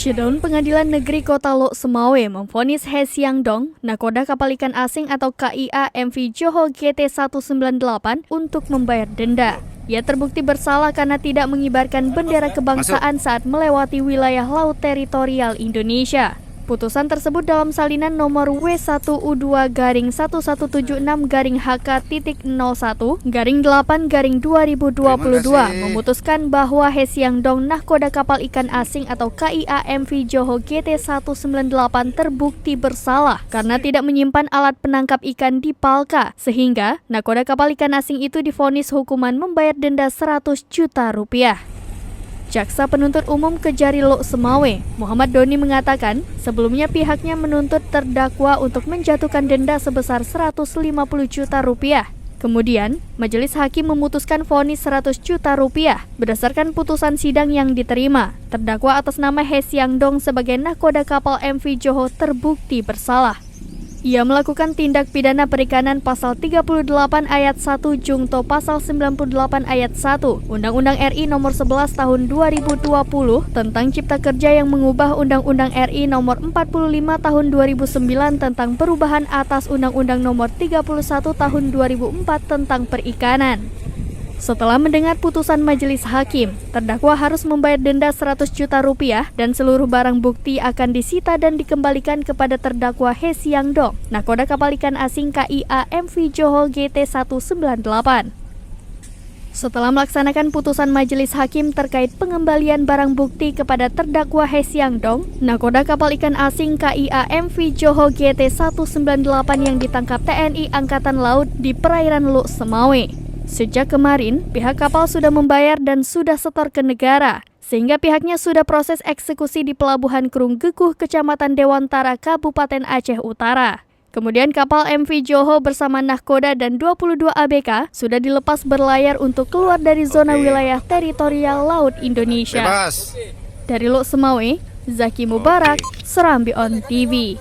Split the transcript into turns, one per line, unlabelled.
Shidun Pengadilan Negeri Kota Lok Sumawe memvonis He Xiang Dong, nakoda kapal ikan asing atau KIA MV Johor GT198 untuk membayar denda. Ia terbukti bersalah karena tidak mengibarkan bendera kebangsaan saat melewati wilayah laut teritorial Indonesia. Putusan tersebut dalam salinan nomor W1U2-11HK.01-8-2022 memutuskan bahwa He Xiang Dong, nahkoda kapal ikan asing atau KIA MV Johor GT198 terbukti bersalah karena tidak menyimpan alat penangkap ikan di Palka, sehingga nahkoda kapal ikan asing itu divonis hukuman membayar denda 100 juta rupiah. Jaksa Penuntut Umum Kejari Lok Sumawe, Muhammad Doni mengatakan, sebelumnya pihaknya menuntut terdakwa untuk menjatuhkan denda sebesar 150 juta rupiah. Kemudian, majelis hakim memutuskan vonis 100 juta rupiah berdasarkan putusan sidang yang diterima. Terdakwa atas nama He Xiang Dong sebagai nahkoda kapal MV Johor terbukti bersalah. Ia melakukan tindak pidana perikanan pasal 38 ayat 1 Jungto pasal 98 ayat 1 Undang-Undang RI nomor 11 tahun 2020 tentang Cipta Kerja yang mengubah Undang-Undang RI nomor 45 tahun 2009 tentang perubahan atas Undang-Undang nomor 31 tahun 2004 tentang perikanan. Setelah mendengar putusan majelis hakim, terdakwa harus membayar denda 100 juta rupiah dan seluruh barang bukti akan disita dan dikembalikan kepada terdakwa He Xiang Dong, nahkoda kapal ikan asing KIA MV Johor GT198. Setelah melaksanakan putusan majelis hakim terkait pengembalian barang bukti kepada terdakwa He Xiang Dong, nahkoda kapal ikan asing KIA MV Johor GT198 yang ditangkap TNI Angkatan Laut di perairan Lok Sumawe. Sejak kemarin, pihak kapal sudah membayar dan sudah setor ke negara, sehingga pihaknya sudah proses eksekusi di Pelabuhan Krung Gekuh, Kecamatan Dewantara, Kabupaten Aceh Utara. Kemudian kapal MV Johor bersama nahkoda dan 22 ABK sudah dilepas berlayar untuk keluar dari zona wilayah teritorial Laut Indonesia.
Bebas.
Dari Lok Sumawe, Zaki Mubarak, Serambi On TV.